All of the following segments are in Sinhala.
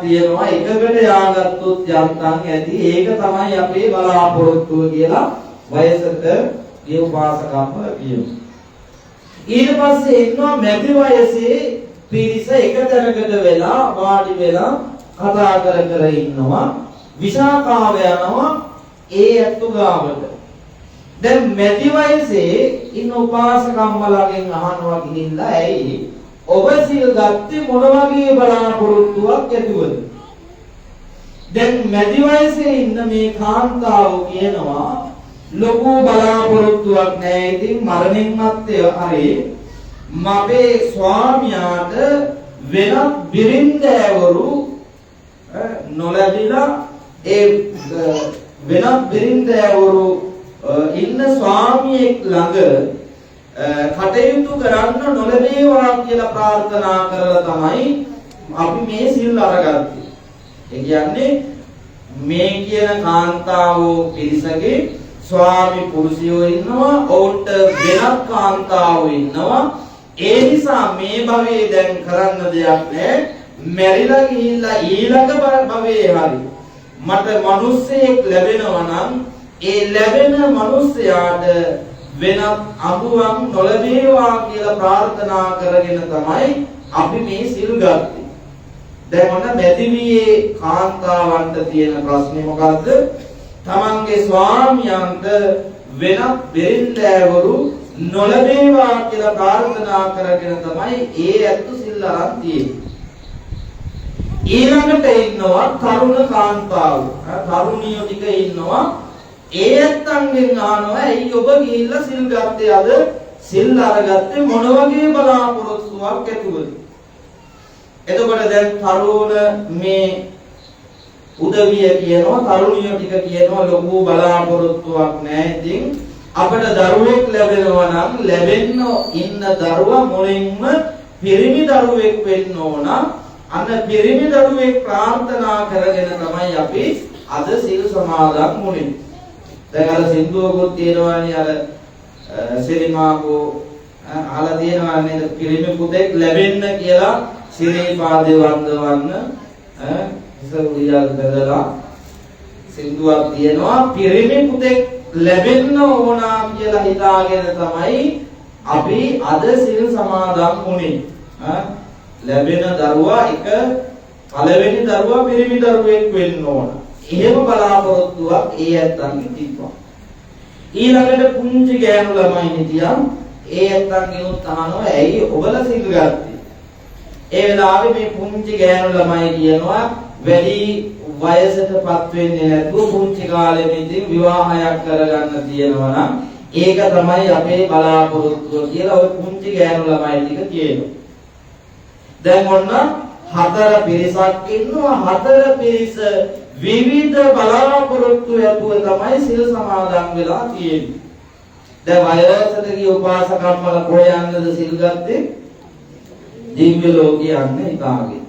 තියෙනවා එකකට යාගත්තොත් යන්තම් ඇති ඒක තමයි අපේ බලාපොරොත්තුව කියලා වයසට ගිය උපාසකම්ම කියනවා. ඊට පස්සේ ඉන්නවා මැදි වයසේ පිරිස එක තැනකට වෙලා වාඩි වෙලා කතා කර කර ඉන්නවා. විසාකාව යනවා ඒ ඇත්තු ගාවට. දැන් මැදි වයසේ ඉන්න උපාසකම්මලාගෙන් අහනවා ගිහිල්ලා ඇයි ඔබ සිල් ගත්තේ මොන වගේ බලාපොරොත්තුවක් ඇතිවද? දැන් මැදි වයසේ ඉන්න මේ කාන්තාව කියනවා ලොකු බලාපොරොත්තුවක් නැහැ. ඉතින් මරණින් මත්තේ හරි මගේ ස්වාමියාට වෙනත් බිරින්දෑවරු නොලැබිලා ඒ වෙනත් බිරින්දෑවරු ඉන්න ස්වාමියෙක් ළඟ කටයුතු කරන්න නොලැබේවා කියලා ප්‍රාර්ථනා කරලා තමයි අපි මේ සිල් අරගත්තේ. ඒ කියන්නේ මේ කියන කාන්තාවෝ පිරිසගේ ස්වාමි පුරුෂයෝ ඉන්නවා, ඔවුන්ට වෙනත් කාන්තාවෝ ඉන්නවා. ඒ නිසා මේ භවයේ දැන් කරන්න දෙයක් නැහැ. මැරිලා ගිහිල්ලා ඊළඟ භවයේ හරි මට මිනිස්සෙක් ලැබෙනවා නම් ඒ ලැබෙන මිනිසයාට වෙනත් අඹුවක් නොලැබේවා කියලා ප්‍රාර්ථනා කරගෙන තමයි අපි මේ සිල් ගත්තේ. දැන් ඔන්න මැදිවියේ කාන්තාවන්ට තියෙන ප්‍රශ්නේ මොකද්ද? තමන්ගේ ස්වාමියන්ට වෙනත් බිරින්දෑවරු නොලැබේවා කියලා ප්‍රාර්ථනා කරගෙන තමයි ඒ ඇත්තු සිල් අරන් තියෙන්නේ. ඊළඟට ඉන්නවා තරුණ කාන්තාව. තරුණියෝ ටික ඉන්නවා. ඒ ඇත්තන්ගෙන් අහනවා ඇයි ඔබ ගිහිල්ලා සිල් ගත්තේ අද? සිල් අරගත්තේ මොන වගේ බලාපොරොත්තුවක් ඇතුවද? එතකොට දැන් තරුණ මේ උදවිය කියනවා තරුණියෝ ටික කියනවා ලොකු බලාපොරොත්තුවක් නැහැ. ඉතින් අපිට දරුවෙක් ලැබෙනවා නම් ලැබෙන්න ඉන්න දරුවා මුලින්ම පිරිමි දරුවෙක් වෙන්න ඕන. අන්න පිරිමි දරුවෙක් ප්‍රාර්ථනා කරගෙන තමයි අපි අද සිල් සමාදන් වුනේ. දැන් අර සින්දුවකුත් තියෙනවානේ අර සිරිමාකෝ අහලා තියෙනවා නේද? පිරිමි පුතෙක් ලැබෙන්න කියලා සිරිපාදේ වන්දවන්න ඉසුරියල් බදලා සින්දුවක් තියෙනවා. පිරිමි පුතෙක් ලැබෙන්න ඕන කියලා හිතාගෙන තමයි අපි අද සිල් සමාදන් වුනේ. ලැබෙන දරුවා එක පළවෙනි දරුවා පිරිමි දරුවෙක් වෙන්න ඕන. එහෙම බලාපොරොත්තුවක් ඒ ඇත්තන්ගේ තිබ්බා. ඊළඟට පුංචි ගෑනු ළමයි හිටියා. ඒ ඇත්තන්ගෙන් අහනවා ඇයි ඔබලා සිල් ගත්තේ? ඒ වෙලාවේ මේ පුංචි ගෑනු ළමයි කියනවා වැඩි වයසටපත් වෙන්නේ නැතුව පුංචි කාලෙම ඉඳන් විවාහයක් කරගන්න තියෙනවා නම් ඒක තමයි අපේ බලාපොරොත්තුව කියලා ওই පුංචි ගෑනු ළමයි ටික කියනවා. දැන් ඔන්න හතර පිරිසක් ඉන්නවා. හතර පිරිස විවිධ බලාපොරොත්තු ඇතුව තමයි සිල් සමාදන් වෙලා තියෙන්නේ. දැන් වයසට ගිය උපාසකම්මල කොහොයන්නද සිල් ගත්තේ? දිව්‍ය ලෝකේ යන්න හිතාගෙන.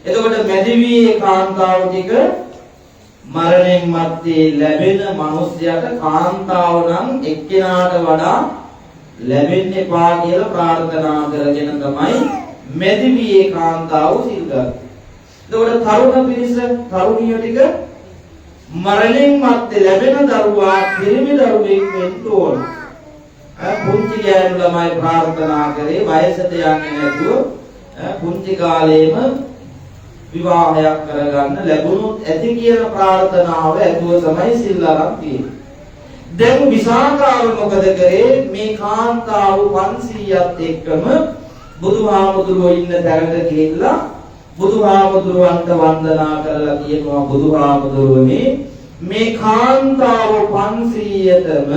එතකොට මැදිවියේ කාන්තාව ටික මරණයෙන් මත්තේ ලැබෙන මිනිස්යාට කාන්තාව නම් එක්කෙනාට වඩා ලැබෙන්න එපා කියලා ප්‍රාර්ථනා කරගෙන තමයි මැදිවියේ කාන්තාව සිල් ගත්තේ. එතකොට තරුණ පිරිස තරුණිය ටික මරණයෙන් මත්තේ ලැබෙන දරුවා පිරිමි දරුවෙක් වෙන්න ඕන. පුංචි ගෑනු ළමයි ප්‍රාර්ථනා කරේ වයසට යන්නේ නැතුව පුංචි කාලේම විවාහයක් කරගන්න ලැබුණොත් ඇති කියන ප්‍රාර්ථනාව ඇතුව තමයි සිල් අරන් තියෙන්නේ. දැන් විසාකාව මොකද කරේ? මේ කාන්තාව 500ත් එක්කම බුදුහාමුදුරුවෝ ඉන්න තැනට ගිහිල්ලා බුදුහාමුදුරුවන්ට වන්දනා කරලා කියනවා බුදුහාමුදුරුවනේ මේ කාන්තාව 500ටම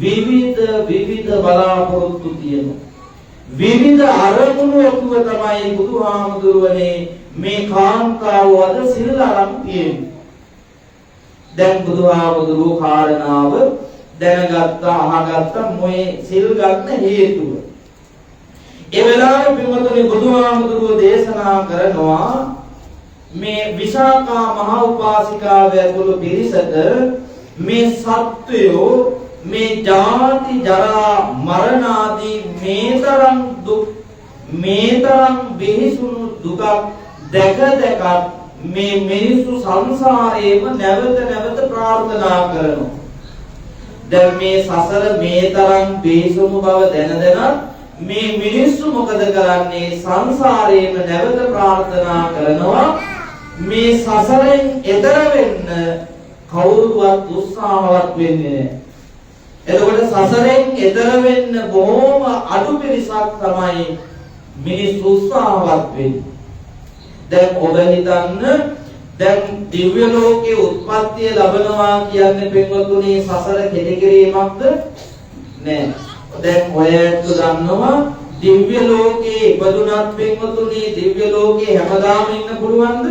විවිධ බලාපොරොත්තු තියෙනවා. විවිධ අරමුණු ඇතුව තමයි බුදුහාමුදුරුවනේ මේ කාන්තාව අද සිල් අරන් තියෙන්නේ. දැන් බුදුහාමුදුරුවෝ කාරණාව දැනගත්තා අහගත්තා මොයේ සිල් ගන්න හේතුව. ඒ වෙලාවේ පින්වතුනි බුදුහාමුදුරුවෝ දේශනා කරනවා මේ විසාකා මහ උපාසිකාව ඇතුළු පිරිසට මේ සත්වයෝ මේ ජාති ජරා මරණ ආදී මේතරම් බිහිසුණු දුක දැක මේ මිනිස්සු සංසාරේම නැවත නැවත ප්‍රාර්ථනා කරනවා. දැන් මේ සසර මේ තරම් බේසුණු බව දැන මේ මිනිස්සු මොකද කරන්නේ? සංසාරේම නැවත ප්‍රාර්ථනා කරනවා මේ සසරෙන් එතර වෙන්න කවුරුවත් උත්සාහවත් වෙන්නේ නැහැ. එතකොට සසරෙන් එතර වෙන්න බොහොම අඩු පිරිසක් තමයි මිනිස්සු උත්සාහවත් වෙන්නේ. දැන් ඔබ හිතන්න දැන් දිව්‍ය ලෝකයේ උත්පත්තිය ලැබනවා කියන්නේ පින්වතුනි සසර කෙටි කිරීමක්ද? නෑ. දැන් ඔයත් දන්නවා දිව්‍ය ලෝකයේ ඉපදුනත් පින්වතුනි දිව්‍ය ලෝකයේ හැමදාම ඉන්න පුළුවන්ද?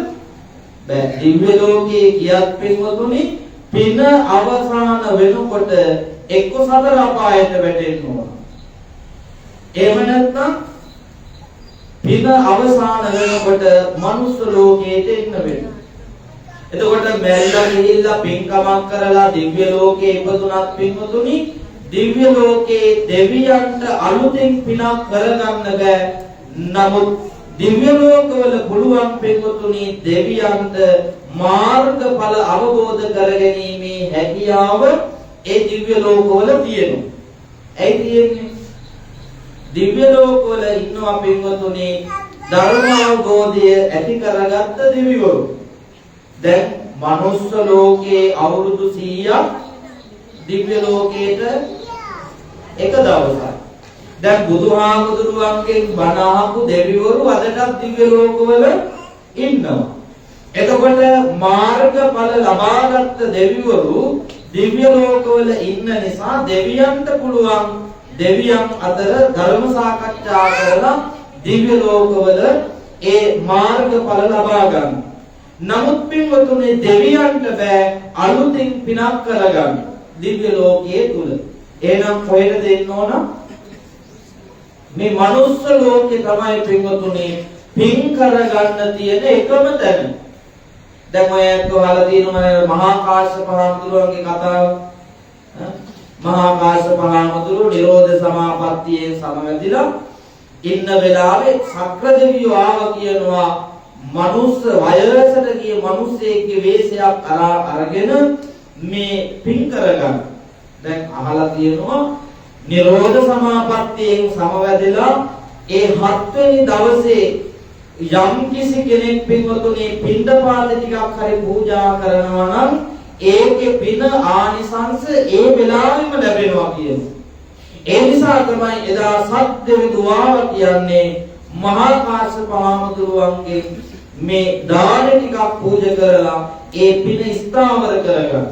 බෑ. දිව්‍ය ලෝකයේ කියත් පින්වතුනි පින අවසාන වෙනකොට එක්ක සතර අපායට වැටෙන්න ඕන. එහෙම නැත්නම් පින අවසාන වෙනකොට මනුස්ස ලෝකයට එන්න වෙනවා. එතකොට මැරිලා ගිහිල්ලා පින්කමක් කරලා දිව්‍ය ලෝකේ ඉපදුනත් පින්වතුනි දිව්‍ය ලෝකේ දෙවියන්ට අලුතෙන් පිනක් කරගන්න බෑ. නමුත් දිව්‍ය ලෝකවල පුළුවන් පින්වතුනි දෙවියන්ට මාර්ගඵල අවබෝධ කරගැනීමේ හැකියාව ඒ දිව්‍ය ලෝකවල තියෙනවා. ඇයි තියෙන්නේ? දිව්‍ය ලෝකවල ඉන්නවා පින්වතුනි ධර්ම අවබෝධය ඇති කරගත්ත දෙවිවරු. දැන් මනුස්ස ලෝකයේ අවුරුදු 100ක් දිව්‍ය ලෝකයට එක දවසක්. දැන් බුදුහාමුදුරුවන්ගෙන් බණ අහපු දෙවිවරු අදටත් දිව්‍ය ලෝකවල ඉන්නවා. එතකොට මාර්ගඵල ලබාගත් දෙවිවරු දිව්‍ය ලෝකවල ඉන්න නිසා දෙවියන්ට පුළුවන් දෙවියන් අතර ධර්ම සාකච්ඡා කරලා දිව්‍ය ලෝකවල ඒ මාර්ගඵල ලබා ගන්න. නමුත් පින්වතුනි දෙවියන්ට බෑ අලුතින් පිනක් කරගන්න දිව්‍ය ලෝකයේ තුල. එහෙනම් කොහෙද දෙන්න ඕන? මේ මනුස්ස ලෝකේ තමයි පින්වතුනි පින් කරගන්න තියෙන එකම තැන. දැන් ඔය අහලා තියෙනවා මහා කාශ්‍යප හාමුදුරුවන්ගේ කතාව. මහා කාශ්‍යප හාමුදුරුවෝ නිරෝධ සමාපත්තියේ සමවැදිලා ඉන්න වෙලාවේ සක්‍ර දෙවියෝ ආවා කියනවා මනුස්ස වයසට ගිය මිනිස්සෙක්ගේ වෙස්යක් අරගෙන මේ පින් කරගන්න. දැන් අහලා තියෙනවා නිරෝධ සමාපත්තියෙන් සමවැදලා ඒ 7 වෙනි දවසේ යම් කිසි කෙනෙක් පින්වතුනි පින්ඩපාත ටිකක් හරි පූජා කරනවා නම් ඒකේ පින ආනිසංස ඒ වෙලාවෙම ලැබෙනවා කියනවා. ඒ නිසා තමයි එදා සත්‍ය දුආව කියන්නේ මහා කාශ්‍යප හාමුදුරුවන්ගේ මේ දාන ටිකක් පූජා කරලා ඒ පින ස්ථාවර කරගන්න.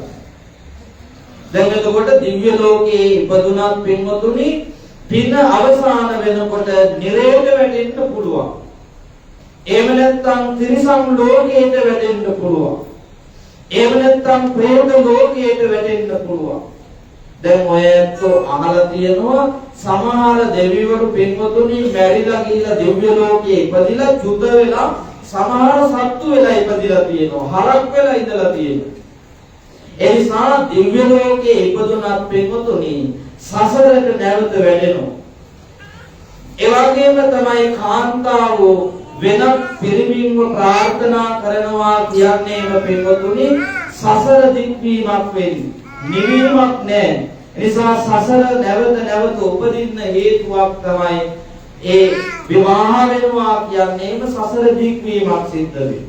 දැන් එතකොට දිව්‍ය ලෝකයේ ඉපදුනත් පින්වතුනි පින අවසාන වෙනකොට නිරේත වැටෙන්න පුළුවන්. එහෙම නැත්නම් තිරිසන් ලෝකයට වැටෙන්න පුළුවන්. එහෙම නැත්නම් ප්‍රේත ලෝකයට වැටෙන්න පුළුවන්. දැන් ඔයත් අහලා තියෙනවා සමහර දෙවිවරු පින්වතුනි මැරිලා ගිහිල්ලා දිව්‍ය ලෝකයේ ඉපදිලා චුත වෙලා සමහර සත්තු වෙලා ඉපදිලා තියෙනවා. හරක් වෙලා ඉඳලා තියෙනවා. ඒ නිසා දිව්‍ය ලෝකයේ ඉපදුනත් පින්වතුනි සසරට නැවත වැටෙනවා. ඒ වගේම තමයි කාන්තාවෝ වෙනත් පිරිමින්ව ප්‍රාර්ථනා කරනවා කියන්නේම පින්වතුනි සසර දික්වීමක් වෙන්නේ. නිවීමක් නෑ. නිසා සසර නැවත නැවත උපදින්න හේතුවක් තමයි ඒ විවාහ වෙනවා කියන්නේම සසර දික්වීමක් සිද්ධ වෙන්නේ.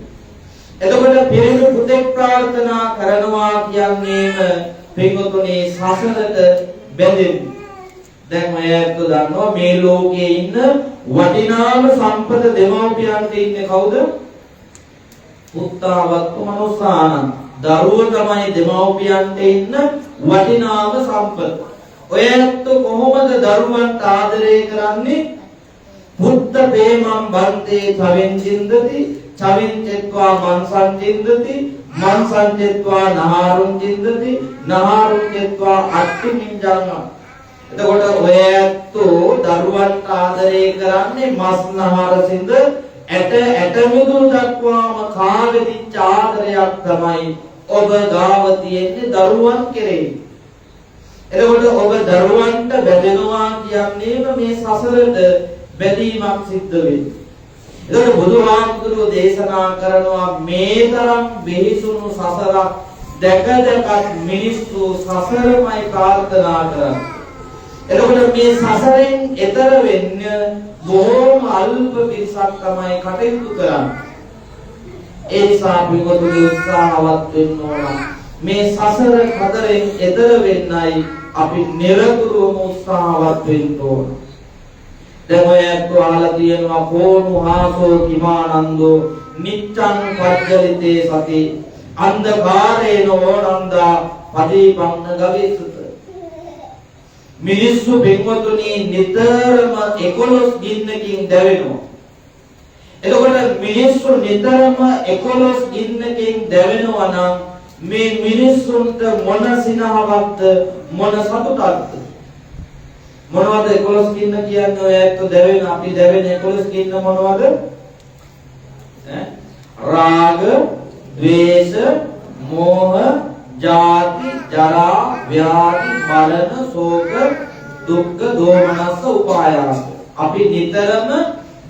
එතකොට පිරිමි පුතෙක් ප්‍රාර්ථනා කරනවා කියන්නේම පින්වතුනි සසරට බැඳෙන්නේ. දැන් ඔයත් දන්නවා මේ ලෝකයේ ඉන්න වටිනාම සම්පත දෙමව්පියන්ට ඉන්නේ කවුද? පුත්තාවත්තු මනුස්සානං. දරුවෝ තමයි දෙමව්පියන්ට ඉන්න වටිනාම සම්පත. ඔයත් කොහොමද දරුවන්ට ආදරය කරන්නේ? පුත්ත ප්‍රේමං බන්තේ චවෙන් චින්දති චවෙන් චෙත්වා මන්සං චින්දති මන්සං චෙත්වා නහාරුං චින්දති නහාරුං චෙත්වා අට්ඨි මිඤ්ඤං. එතකොට ඔයත් දරුවන්ට ආදරය කරන්නේ මස්නහර සිඳ ඇට මිදුළු දක්වාම කාවෙදිච්ච ආදරයක් තමයි ඔබ ගාව තියෙන්නේ දරුවන් කෙරෙහි. එතකොට ඔබ දරුවන්ට බැඳෙනවා කියන්නේම මේ සසරට බැඳීමක් සිද්ධ වෙන්නේ. එතකොට බුදුහාමුදුරුවෝ දේශනා කරනවා මේ තරම් බිහිසුණු සසරක් දැක දැක මිනිස්සු සසරමයි ප්‍රාර්ථනා කරන්නේ. එතකොට මේ සසරෙන් එතර වෙන්න බොහෝම අල්ප පිරිසක් තමයි කටයුතු කරන්නේ. ඒ නිසා පිටුතුනි උත්සාහවත් වෙන්න ඕන. මේ සසර කතරෙන් එතර වෙන්නයි අපි නිරතුරුවම උත්සාහවත් වෙන්න ඕන. දැන් ඔය අත්ව අහලා තියෙනවා කෝණු හාසෝ කිමානන්දෝ නිච්ඡං පජ්ජලිතේ සති අන්ධකාරේන ඕනන්දා පදීපන්න ගවේසුත. මිනිස්සු බින්වතුනි නිතරම 11 ගින්නකින් දැවෙනවා. එතකොට මිනිස්සු නිතරම 11 ගින්නකින් දැවෙනවා නම් මේ මිනිස්සුන්ට මොන සිනහවක්ද මොන සතුටක්ද? මොනවද 11 ගින්න කියන්නේ? ඔය ඇත්ත දැවෙන අපි දැවෙන 11 ගින්න මොනවද? රාග, ද්වේෂ, මෝහ, ජාති, ජරා, ව්‍යාධි, මරණ, ශෝක, දුක්ඛ, දෝමනස්ස, උපායාස. අපි නිතරම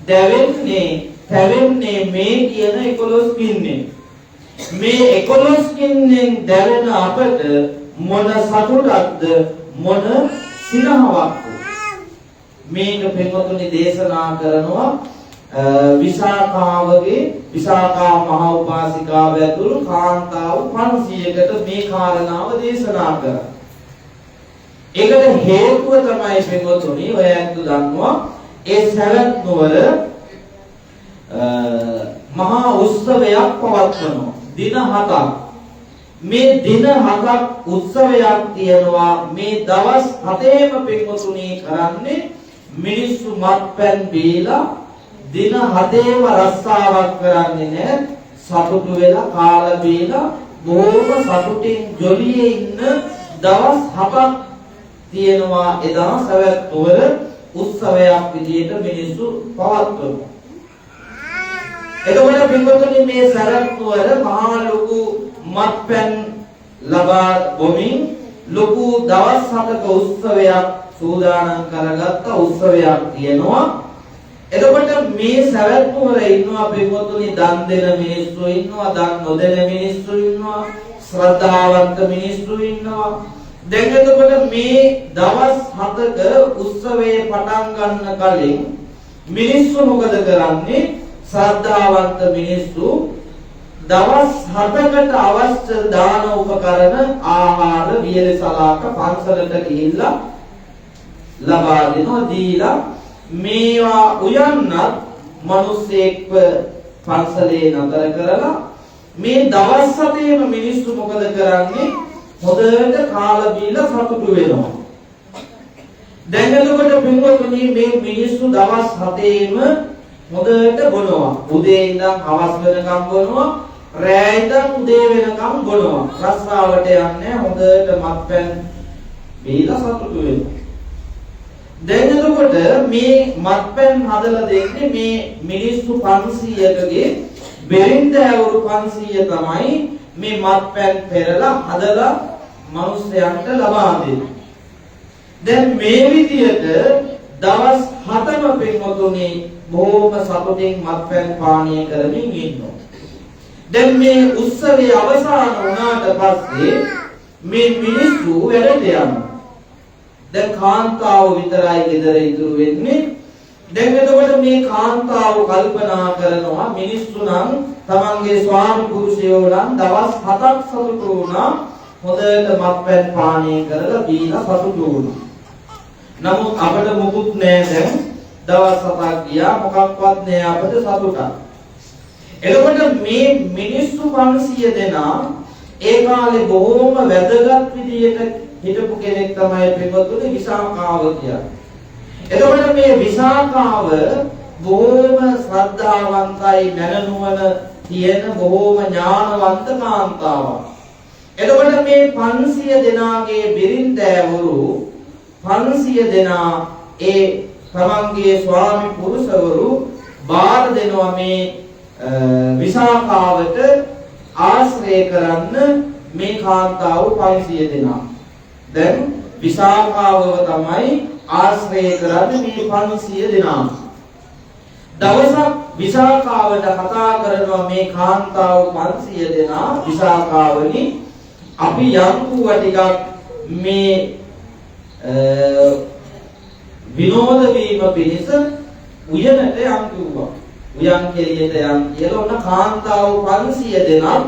දැවෙන්නේ, තැවෙන්නේ මේ කියන 11 ගින්නේ. මේ 11 ගින්නෙන් දැවෙන අපට මොන සතුටක්ද මොන සිනහවක්ද? මේක පින්වතුනි දේශනා කරනවා විසාකා මහ උපාසිකාව ඇතුළු කාන්තාව 500කට මේ කාරණාව දේශනා කරා. ඒකට හේතුව තමයි පින්වතුනි ඔය ඇත්ත දන්නවා ඒ සවැත් නුවර මහා උත්සවයක් පවත්වනවා දින 7ක්. මේ දින 7ක් උත්සවයක් තියෙනවා. මේ දවස් 7ේම පින්වතුනි කරන්නේ මිනිස්සු මත්පැන් බීලා දින 7ේම රස්සාවක් කරන්නේ නැහැ. සතුටු වෙලා කාලා බීලා බොහොම සතුටින් ජොලියේ ඉන්න දවස් 7ක් තියෙනවා. එදා සවැත් නුවර උත්සවයක් විදියට මිනිස්සු පවත්වනවා. එතකොට පින්වතුනි මේ සවැත් නුවර මහා ලොකු මත්පැන් ලබා බොමින් ලොකු දවස් 7ක උත්සවයක් සූදානම් කරගත්ත උත්සවයක් තියෙනවා. එතකොට මේ සවැත් නුවර ඉන්නවා පින්වතුනි දන් දෙන මිනිස්සු ඉන්නවා, දන් නොදෙන මිනිස්සු ඉන්නවා, ශ්‍රද්ධාවන්ත මිනිස්සු ඉන්නවා. දැන් එතකොට මේ දවස් 7ක උත්සවයේ පටන් ගන්න කලින් මිනිස්සු මොකද කරන්නේ? ශ්‍රද්ධාවන්ත මිනිස්සු දවස් 7කට අවශ්‍ය දාන උපකරණ ආහාර වියලි සලාක පන්සලට ගිහිල්ලා ලබා දෙනවා. දීලා මේවා උයන්නත් මිනිස්සෙක්ව පන්සලේ නතර කරලා මේ දවස් 7ේම මිනිස්සු මොකද කරන්නේ? හොඳට කාලා බීලා සතුටු වෙනවා. දැන් එතකොට පින්වතුනි මේ මිනිස්සු දවස් 7ේම හොඳට බොනවා. උදේ ඉඳන් හවස් වෙනකම් බොනවා. රෑ ඉඳන් උදේ වෙනකම් බොනවා. රස්සාවට යන්නේ හොඳට මත්පැන් බීලා සතුටු වෙනවා. දැන් එතකොට මේ මත්පැන් හදලා දෙන්නේ මේ මිනිස්සු 500කගේ බෙරින්දෑවරු 500 තමයි මේ මත්පැන් පෙරලා හදලා මිනිස්යන්ට ලබා දෙන්නේ. දැන් මේ විදියට දවස් 7ම පින්වතුනි බොහොම සතුටින් මත්පැන් පානය කරමින් ඉන්නවා. දැන් මේ උත්සවයේ අවසන් වුණාට පස්සේ මේ මිනිස්සු වැඩට යනවා. දැන් කාන්තාව විතරයි ගෙදර ඉතුරු වෙන්නේ. දැන් එතකොට මේ කාන්තාව කල්පනා කරනවා මිනිස්සු නම් තමන්ගේ ස්වාමි පුරුෂයෝ නම් දවස් 7ක් සතුටු වුණා. හොඳට මත්පැන් පානය කරලා බීලා සතුටු වුණා. නමුත් අපිට මොකුත් නැහැ දැන්. දවස් 7ක් ගියා මොකක්වත් නැහැ අපිට සතුටක්. එතකොට මේ මිනිස්සු 500 දෙනා ඒ කාලේ බොහෝම වැදගත් විදියට හිටපු කෙනෙක් තමයි පින්වතුනි විසාකාව කියන්නේ. එතකොට මේ විසාකාව බොහෝම ශ්‍රද්ධාවන්තයි, මනනුවන තියෙන බොහෝම ඥානවන්ත කාන්තාවක්. එතකොට මේ 500 දෙනාගේ බිරින්දෑවරු 500 දෙනා ඒ තමන්ගේ ස්වාමි පුරුෂවරු බාර දෙනවා මේ විසාකාවට ආශ්‍රය කරන්න මේ කාන්තාව 500 දෙනා. දැන් විසාකාවව තමයි ආශ්‍රය කරන්නේ මේ 500 දෙනා. දවසක් විසාකාවට කතා කරනවා මේ කාන්තාව 500 දෙනා විසාකාවනි අපි යන්කුව ටිකක් මේ විනෝද වීම පිණිස උයනට යන් කිව්වා. උයන් කෙලියට යන් කියලා ඔන්න කාන්තාව 500 දෙනා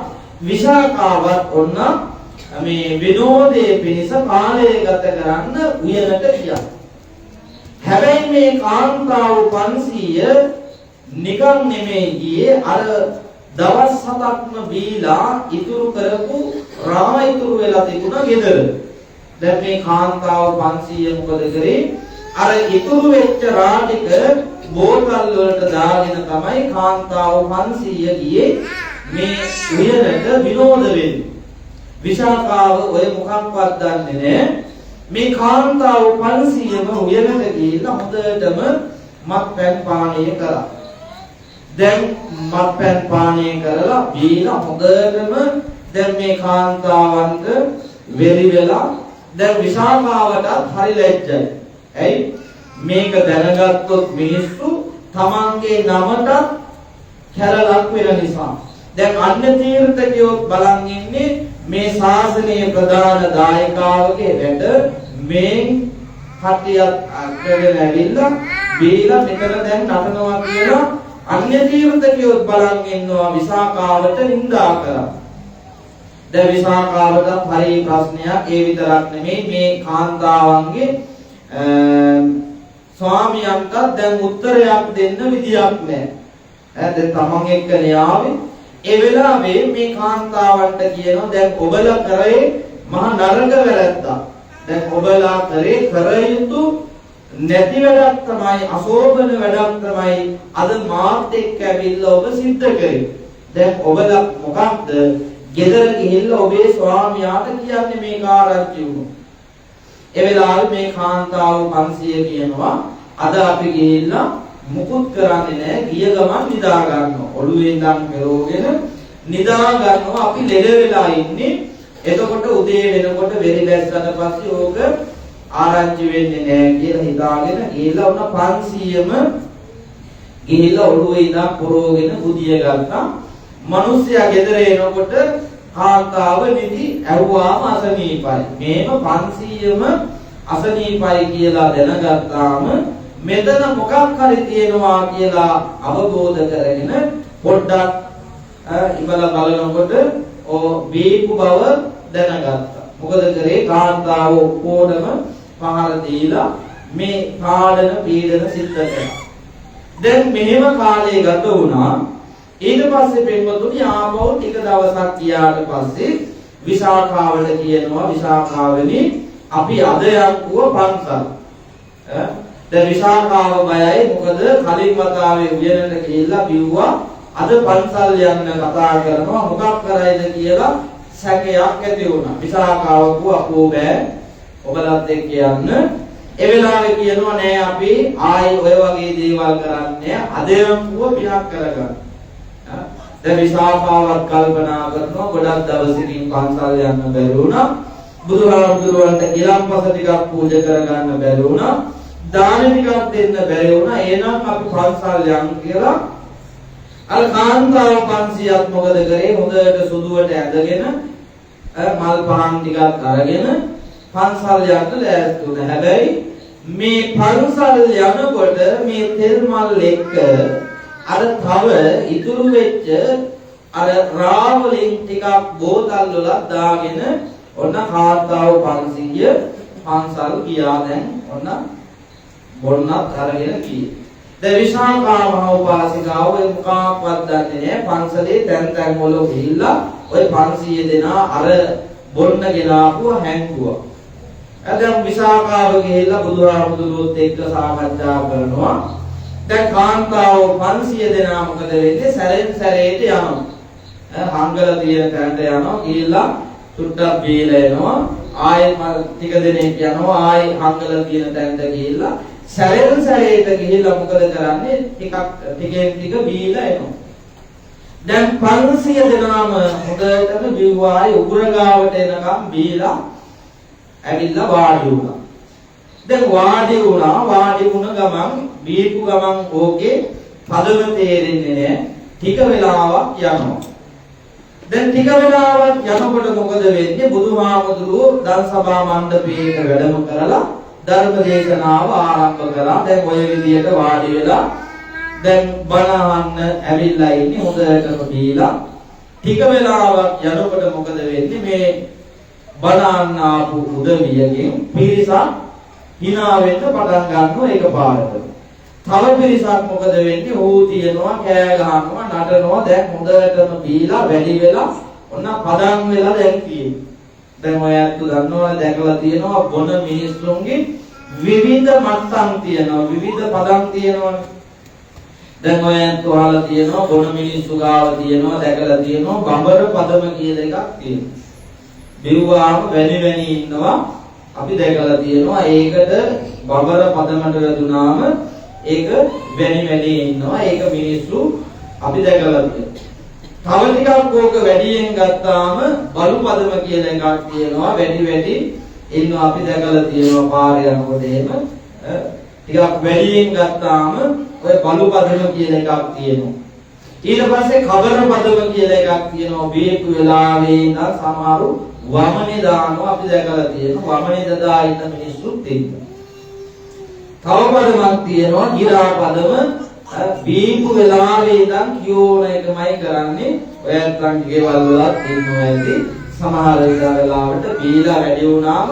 විසාකාවත් ඔන්න මේ විනෝදයේ පිණිස කාලය ගත කරන්න උයනට ගියා. හැබැයි මේ කාන්තාව 500 නිකන් නෙමෙයි ගියේ අර දවස් 7ක්ම බීලා ඉතුරු කරපු රා ඉතුරු වෙලා තිබුණා ගෙදර. දැන් මේ කාන්තාව 500 මොකද කරේ? අර ඉතුරු වෙච්ච රා ටික බෝතල් වලට දාගෙන තමයි කාන්තාව 500 ගියේ මේ උයනට විනෝද වෙන්නේ. විසාකාව ඔය මොකක්වත් දන්නේ නැහැ. මේ කාන්තාව 500ම උයනට ගිහිල්ලා හොඳටම මත්පැන් පානය කරා. දැන් මත්පැන් පානය කරලා බීලා හොඳටම දැන් මේ කාන්තාවන්ට වෙරි වෙලා දැන් විසාකාවටත් හරි ලැජ්ජයි. ඇයි මේක දැනගත්තොත් මිනිස්සු තමන්ගේ නමට කැරලක් වෙන නිසා. දැන් අන්න තීර්ථකයෝත් බලන් ඉන්නේ මේ ශාසනීය ප්‍රධාන දායකාවගේ වැඩ මේ කටියක් අක්කගෙන ඇවිල්ලා බීලා මෙතන දැන් නටනවා කියලා අන්‍ය තීර්ථකයෝත් බලන් ඉන්නවා විසාකාවට නිඳා කරා. දැන් විසාකාවට හරි ප්‍රශ්නයක් ඒ විතරක් නෙමෙයි මේ කාන්තාවන්ගේ ස්වාමියන්ට දැන් උත්තරයක් දෙන්න විදියක් නැහැ. දැන් තමන් එක්කනේ ආවේ. ඒ වෙලාවේ මේ කාන්තාවන්ට කියනවා දැන් ඔබලා කරේ මහා නරක වැරද්දක්. දැන් ඔබලා කරේ කර යුතු නැති වැඩක් තමයි අශෝභන වැඩක් තමයි අද මාත් එක්ක ඇවිල්ලා ඔබ සිද්ධ කරේ. දැන් ඔබලා මොකක්ද ගෙදර ගිහිල්ලා ඔබේ ස්වාමියාට කියන්නේ මේ කාර්යය වුණා. ඒ වෙලාවේ මේ කාන්තාව 500 කියනවා අද අපි ගිහිල්ලා මුකුත් කරන්නේ නැහැ ගිය ගමන් නිදා ගන්නවා. ඔළුවේ ඉඳන් පෙරෝගෙන නිදා ගන්නවා අපි ලෙඩ වෙලා ඉන්නේ. එතකොට උදේ වෙනකොට වෙරි දැස්සට පස්සේ ඕක ආරංචි වෙන්නේ නැහැ කියලා හිතාගෙන ගිහිල්ලා උන 500ම ගිහිල්ලා ඔළුවේ ඉඳන් පොරෝගෙන බුදිය ගත්තා. මිනිස්සයා ගෙදර එනකොට කාන්තාව නිදි ඇහුවාම අසනීපයි. මේම 500ම අසනීපයි කියලා දැනගත්තාම මෙතන මොකක් හරි තියෙනවා කියලා අවබෝධ කරගෙන පොඩ්ඩක් ඉබලා බලනකොට බීපු බව දැනගත්තා. මොකද කරේ කාන්තාව ඔක්කොටම පහර දීලා මේ කාඩන පීඩන සිද්ධ කළා. දැන් මෙහෙම කාලය ගත වුණා. ඊට පස්සේ පෙන්වතුනි ආපහු ටික දවසක් ගියාට පස්සේ විසාකාවට කියනවා විසාකාවනි අපි අද යන්කුව පන්සල්. දැන් විසාකාව බයයි මොකද කලින් වතාවේ උයනට ගිහිල්ලා බිව්වා අද පන්සල් යන්න කතා කරනවා මොකක් කරයිද කියලා සැකයක් ඇති වුණා. විසාකාව කිව්වා බෑ ඔබලත් එක්ක යන්න. ඒ වෙලාවේ කියනවා නෑ අපි ආයි ඔය වගේ දේවල් කරන්නේ අද යන්කුව පිටක් කරගන්න. දැන් විසාකාවත් කල්පනා කරනවා ගොඩක් දවසකින් පන්සල් යන්න බැරි වුණා. බුදුහාමුදුරුවන්ට ගිලම්පස ටිකක් පූජා කරගන්න බැරි වුණා. දාන ටිකක් දෙන්න බැරි වුණා. එහෙනම් අපි පන්සල් යන්න කියලා අර කාන්තාව 500ක් මොකද කරේ හොඳට සුදුවට ඇඳගෙන මල් පහන් ටිකක් අරගෙන පන්සල් යන්න ලෑස්ති වුණා. හැබැයි මේ පන්සල් යනකොට මේ තෙල් මල් එක්ක අර තව ඉතුරු වෙච්ච අර රාවලින් ටිකක් බෝතල් වල දාගෙන ඔන්න කාන්තාව 500 පන්සල් ගියා. දැන් ඔන්න බොන්නත් අරගෙන ගියේ. දැන් විසාකා මහ උපාසිකාව ඒ මොකක්වත් දන්නේ නැහැ. පන්සලේ තැන් තැන් වල ගිහිල්ලා ওই 500 දෙනා අර බොන්න ගෙනාවුව හැංගුවා. දැන් විසාකාව ගිහිල්ලා බුදුහාමුදුරුවොත් එක්ක සාකච්ඡා කරනවා. දැන් කාන්තාව 500 දෙනා මොකද වෙන්නේ? සැරෙන් සැරේට යනවා. හංගල තියෙන තැනට යනවා. ගිහිල්ලා සුට්ටක් බීලා එනවා. ආයෙත් ටික දෙනෙක් යනවා. ආයෙ හංගල තියෙන තැනට ගිහිල්ලා සැරෙන් සැරේට ගිහිල්ලා මොකද කරන්නේ? ටිකෙන් ටික බීලා එනවා. දැන් 500 දෙනාම හොඳටම බිව්වායි උගුර ගාවට එනකම් බීලා ඇවිල්ලා වාඩි වුණා. දැන් වාඩි වුණ ගමන් බීපු ගමන් ඕකේ පදම තේරෙන්නේ නැහැ. ටික වෙලාවක් යනවා. දැන් ටික වෙලාවක් යනකොට මොකද වෙන්නේ? බුදුහාමුදුරුවෝ ධර්ම සභා මණ්ඩපයේට වැඩම කරලා ධර්ම දේශනාව ආරම්භ කරා. දැන් ඔය විදියට වාඩි වෙලා දැන් බණ අහන්න ඇවිල්ලා ඉන්නේ හොඳටම බීලා. ටික වෙලාවක් යනකොට මොකද වෙන්නේ? මේ බණ අහන්න ආපු උදවියගෙන් පිරිසක් hina වෙන්න පටන් ගන්නවා එකපාරට. තව පිරිසක් මොකද වෙන්නේ? ඌ තියනවා, කෑ ගහනවා, නටනවා. දැන් හොඳටම බීලා වැඩි වෙලා ඔන්න පදම් වෙලා දැන් තියෙන්නේ. දැන් ඔය අත්තු දන්නවා දැකලා තියෙනවා බොන මිනිස්සුන්ගේ විවිධ මට්ටම් තියෙනවා, විවිධ පදම් තියෙනවානේ. දැන් ඔය අත්තු අහලා තියෙනවා බොන මිනිස්සු ගාව තියෙනවා, දැකලා තියෙනවා බඹර පදම කියලා එකක් තියෙනවා. බිව්වාම වැනි ඉන්නවා අපි දැකලා තියෙනවා. ඒකට බඹර පදමට වැදුනාම ඒක වැනි ඉන්නවා. ඒක මිනිස්සු අපි දැකලා තියෙනවා. තව ටිකක් ඕක වැඩියෙන් ගත්තාම බලු පදම කියලා එකක් තියෙනවා. වැඩි ඉන්නවා අපි දැකලා තියෙනවා පාරේ යනකොට එහෙම. ටිකක් වැඩියෙන් ගත්තාම ඔය බලු පදම කියලා එකක් තියෙනවා. ඊට පස්සේ කබර පදම කියලා එකක් තියෙනවා. බේපු වෙලාවේ ඉඳන් සමහරු වමනේ දානවා අපි දැකලා තියෙනවා. වමනේ දදා ඉන්න මිනිස්සුත් ඉන්නවා. තව පදමක් තියෙනවා ගිරා පදම. බීපු වෙලාවේ ඉඳන් කියෝන එකමයි කරන්නේ. ඔයත් ගෙවල් වලත් ඉන්නවා ඇති. සමහර වෙලාවට බීලා වැඩි වුණාම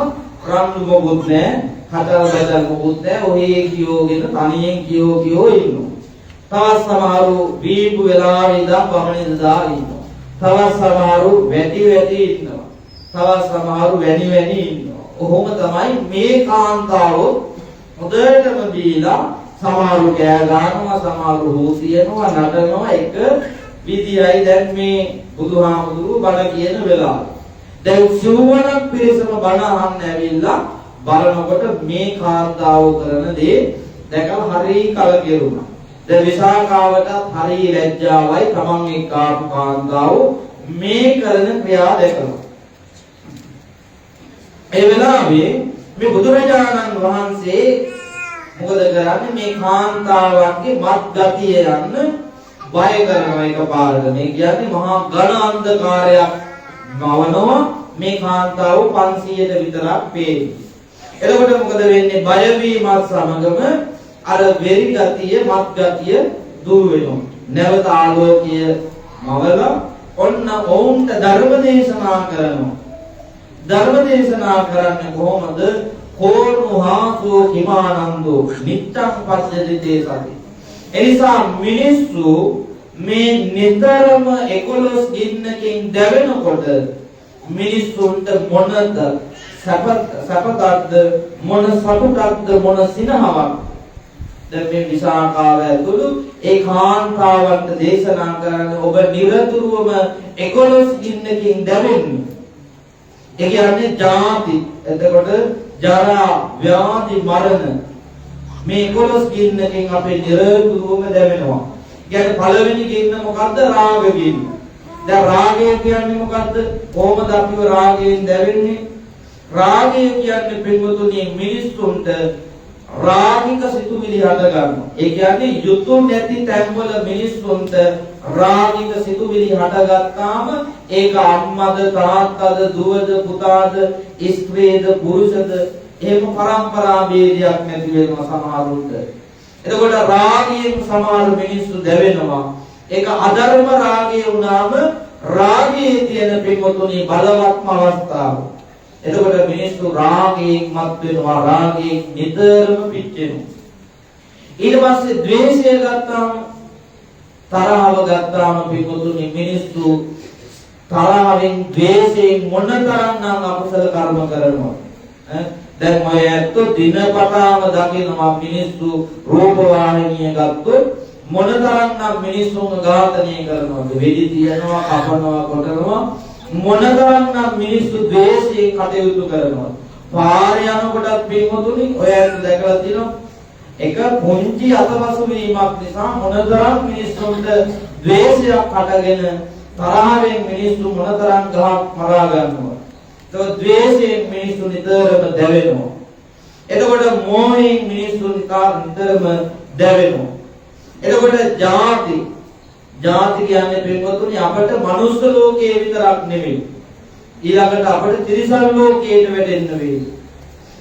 රම්ලු මොකුත් නැහැ. හතර බෙදල් මොකුත් නැහැ. ඔහේ කියෝගෙන තනියෙන් කියෝ ඉන්නවා. තවත් සමහරු බීපු වෙලාවේ ඉඳන් වමනේ දදා ඉන්නවා. තවත් සමහරු වැඩි ඉන්නවා. තවත් සමහරු වැනි ඉන්නවා. ඔහොම තමයි මේ කාන්තාවෝ හොඳටම බීලා සමහරු කෑ ගන්නවා, සමහරු හොසියනවා, නටනවා. එක විදියයි දැන් මේ බුදුහාමුදුරුවෝ බණ කියන වෙලාව. දැන් සිව්වණක් පිරිසම බණ අහන්න ඇවිල්ලා බලනකොට මේ කාන්තාව කරන දේ දැකලා හරි කලකිරුණා. දැන් විසාකාවට හරි ලැජ්ජාවයි තමන් එක්ක ආපු කාන්තාව මේ කරන ක්‍රියා දැකලා. ඒ වෙලාවේ මේ බුදුරජාණන් වහන්සේ මොකද කරන්නේ? මේ කාන්තාවන්ගේ මත් ගතිය යන්න බය කරනවා එකපාරට. මේ කියන්නේ මහා ඝන අන්ධකාරයක් මවනවා. මේ කාන්තාව 500ට විතරක් පේන්නේ. එතකොට මොකද වෙන්නේ? බය වීමත් සමගම අර වෙරි ගතිය, මත් ගතිය දුර වෙනවා. නැවත ආලෝකය මවලා ඔන්න ඔවුන්ට ධර්ම දේශනා කරනවා. ධර්ම දේශනා කරන්නේ කොහොමද? කෝණුහාසෝ හිමානන්දෝ නිත්තං පස්සදිතේ සති. එනිසා මිනිස්සු මේ නිතරම 11 ගින්නකින් දැවෙනකොට මිනිස්සුන්ට මොනද සපතක්ද, මොන සතුටක්ද, මොන සිනහවක්. දැන් මේ විසාකාව ඇතුළු ඒ කාන්තාවන්ට දේශනා කරන්නේ ඔබ නිරතුරුවම 11 ගින්නකින් දැවෙන්නේ. ඒ කියන්නේ ජාති, එතකොට ජරා, ව්‍යාධි, මරණ මේ 11 ගින්නකින් අපේ නිරතුරුවම දැවෙනවා. කියන්නේ පළවෙනි ගින්න මොකද්ද? රාග ගින්න. දැන් රාගය කියන්නේ මොකද්ද? කොහොමද අපිව රාගයෙන් දැවෙන්නේ? රාගය කියන්නේ පින්වතුනි මිනිස්සුන්ට රාගික සිතුවිලි හද ගන්නවා. ඒ කියන්නේ යුතු නැති තැන්වල මිනිස්සුන්ට රාගික සිතුවිලි හටගත්තාම ඒක අම්මද, තාත්තද, දුවද, පුතාද, ස්ත්‍රීද, පුරුෂද එහෙම පරම්පරා ભેදයක් නැති වෙනවා සමහරුන්ට. එතකොට රාගයෙන් සමහර මිනිස්සු දැවෙනවා. ඒක අධර්ම රාගය වුණාම රාගයේ තියෙන පින්වතුනි බලවත්ම අවස්ථාව. එතකොට මිනිස්සු රාගයෙන් මත් වෙනවා, රාගයෙන් නිතරම පිච්චෙනවා. ඊට පස්සේ ද්වේෂය ගත්තාම, තරහව ගත්තාම පිටුතුනි මිනිස්සු තරහෙන් ද්වේෂයෙන් මොනතරම්නම් අකුසල කර්ම කරනවා. දැන් ඔය ඇත්ත දිනපතාම දකිනවා මිනිස්සු රූප වාහිනිය ගත්තොත් මොනතරම්නම් මිනිස්සුන් ඝාතනය කරනවද? වෙඩි තියනවා, කපනවා, කොටනවා. මොනතරම්නම් මිනිස්සු ද්වේෂයෙන් කටයුතු කරනවා. පාරේ යනකොටත් පින්වතුනි ඔය ඇත්ත දැකලා තියෙනවා. එක පුංචි අතපසු වීමක් නිසා මොනතරම් මිනිස්සුන්ට ද්වේෂයක් හටගෙන තරහෙන් මිනිස්සු මොනතරම් ගහක් මරා ගන්නවා. ඒක ද්වේෂයෙන් මිනිස්සු නිතරම දැවෙනවා. එතකොට මෝහයෙන් මිනිස්සු නිතරම දැවෙනවා. එතකොට ජාති කියන්නේ පින්වතුනි අපට මනුස්ස ලෝකයේ විතරක් නෙමෙයි. ඊළඟට අපට තිරිසන් ලෝකයට වැටෙන්න වෙයි.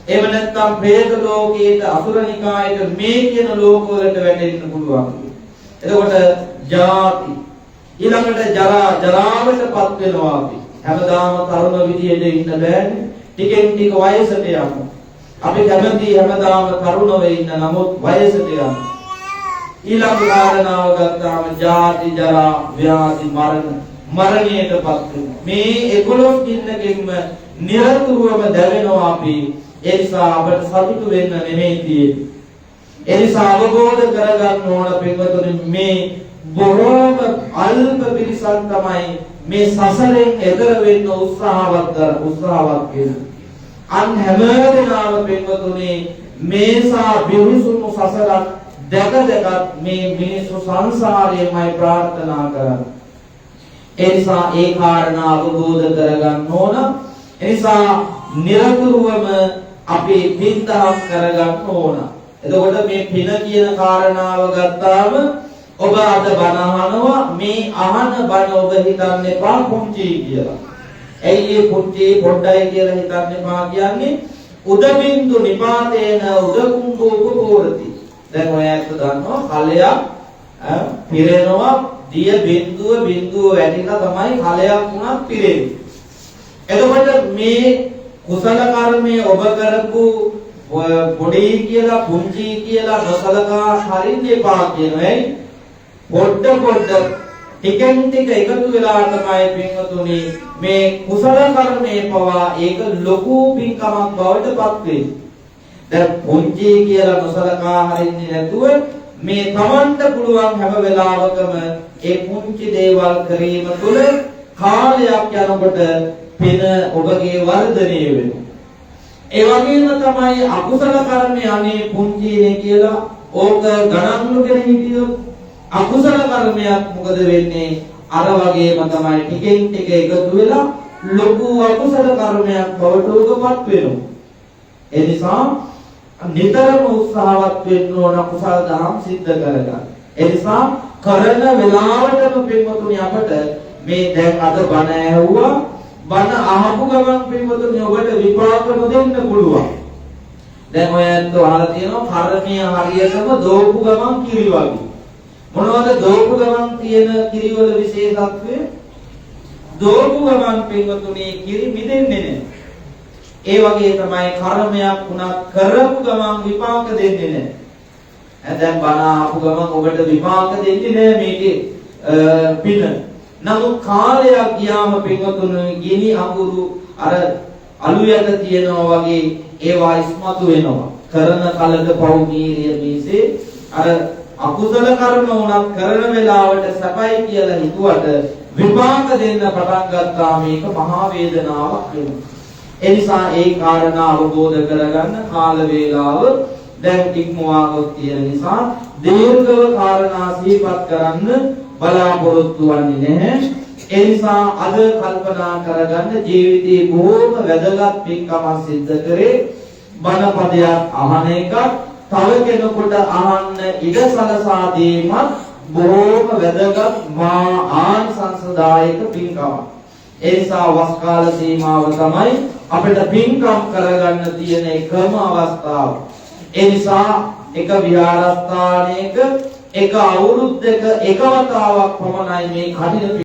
එහෙම නැත්නම් പ്രേත ලෝකයට, අසුරනිකායට මේ කියන ලෝකවලට වැටෙන්න පුළුවන්. එතකොට ජාති ඊළඟට ජරාවටපත් වෙනවා අපි. හැමදාම තරුණ විදියට ඉන්න බෑනේ. ටිකෙන් ටික වයසට යමු. අපි කැමති හැමදාම තරුණ වෙ ඉන්න, නමුත් වයසට යමු. ඊළඟ කාරණාව ගත්තාම ජාති, ජරා, ව්‍යාධි, මරණයටපත් වෙනවා. මේ 11 කින්නකින්ම නිරතුරුවම දැවෙනවා අපි. ඒ නිසා අපට සතුටු වෙන්න නෙමෙයි තියෙන්නේ. ඒ නිසා අවබෝධ කරගන්න ඕන පින්වතුනි, මේ බොහෝම අල්ප පිරිසක් තමයි මේ සසරෙන් එතර වෙන්න උත්සාහවත් වෙන. අන් හැමදෙනාම පින්වතුනි මේසා බිහිසුණු සසරක් දැක මේ මිනිස්සු සංසාරයේමයි ප්‍රාර්ථනා කරන්නේ. ඒ නිසා ඒ කාරණා අවබෝධ කරගන්න ඕන. ඒ නිසා නිරතුරුවම අපි පින්දහම් කරගන්න ඕන. එතකොට මේ පින කියන කාරණාව ගත්තාම ඔබ අද බණ අහනවා, මේ අහන බණ ඔබ හිතන්න එපා පුංචි කියලා. ඇයි ඒ පුංචි පොඩ්ඩයි කියලා හිතන්න එපා කියන්නේ? උදබින්දු නිපාතේන උදකුම්භෝ උපපෝරති. දැන් ඔයත් දන්නවා කලයක් පිරෙනවා, දිය බිඳුව වැටිලා තමයි කලයක් උනත් පිරෙන්නේ. එතකොට මේ කුසල කර්මයේ ඔබ කරපු පොඩි කියලා පුංචි කියලා නොසලකා හරින්න එපා කියනවායි. පොඩ ටිකෙන් ටික එකතු වෙලා තමයි පින්වතුනි මේ කුසල කර්මයේ පවා ඒක ලොකු පින්කමක් බවට පත් වෙන්නේ. දැන් පුංචි කියලා නොසලකා හරින්නේ නැතුව මේ Tamanට පුළුවන් හැම වෙලාවකම ඒ පුංචි දේවල් කිරීම තුළ කාලයක් යනකොට පින ඔබගේ වර්ධනය වෙනවා. ඒ වගේම තමයි අකුසල කර්මයේ අනේ පුංචිනේ කියලා ඕක ගණන් නොගෙන හිටියොත් අකුසල කර්මයක් මොකද වෙන්නේ? අර වගේම තමයි ටිකෙන් ටික එකතු වෙලා ලොකු අකුසල කර්මයක් බවට උගපත් වෙනවා. ඒ නිසා නිතරම උත්සාහවත් වෙන්න ඕන කුසල දහම් සිද්ධ කරගන්න. ඒ නිසා කරන වෙලාවටම පින්වතුනි අපට මේ දැන් අද බණ ඇහුවා, බණ අහපු ගමන් පින්වතුනි ඔබට විපාක නොදෙන්න පුළුවන්. දැන් ඔයත් අහලා තියෙනවා කර්මීය හරියටම දෝපු ගමන් කිරි වගේ. මොනවද දෝපු ගමන් තියෙන කිරිවල විශේෂත්වය? දෝපු ගමන් පින්වතුනි කිරි මිදෙන්නේ නැහැ. ඒ වගේ තමයි කර්මයක් වුණත් කරපු ගමන් විපාක දෙන්නේ නැහැ. දැන් බණ ආපු ගමන් ඔබට විපාක දෙන්නේ නැහැ මේකේ පින. නමුත් කාලයක් ගියාම පින්වතුනි ගිනි අඟුරු අර අලු යට තියනවා වගේ ඒවා ඉස්මතු වෙනවා. කරන කලක පෞනීරිය මිසේ අර අකුසල කර්ම වුණත් කරන වෙලාවට සැපයි කියලා හිතුවට විපාක දෙන්න පටන් ගත්තා මේක මහා වේදනාවක් වෙනවා. ඒ නිසා ඒ කාරණා අවබෝධ කරගන්න කාල වේලාව දැන් ඉක්මවා ගොස් තියෙන නිසා දීර්ඝව කාරණා සිහිපත් කරන්න බලාපොරොත්තු වෙන්නේ නැහැ. ඒ නිසා අද කල්පනා කරගන්න ජීවිතේ බොහොම වැදගත් පින්කමක් සිද්ධ කරේ බණ පදයක් අහන එක, තව කෙනෙකුට අහන්න ඉඩ සලසා දීමත් බොහොම වැදගත් මා ආනිසංසදායක පින්කමක්. ඒ නිසා වස් කාල සීමාව තමයි අපිට පින්කම් කරගන්න තියෙන එකම අවස්ථාව. ඒ නිසා එක විහාරස්ථානයක එක අවුරුද්දක එක වතාවක් පමණයි මේ කටින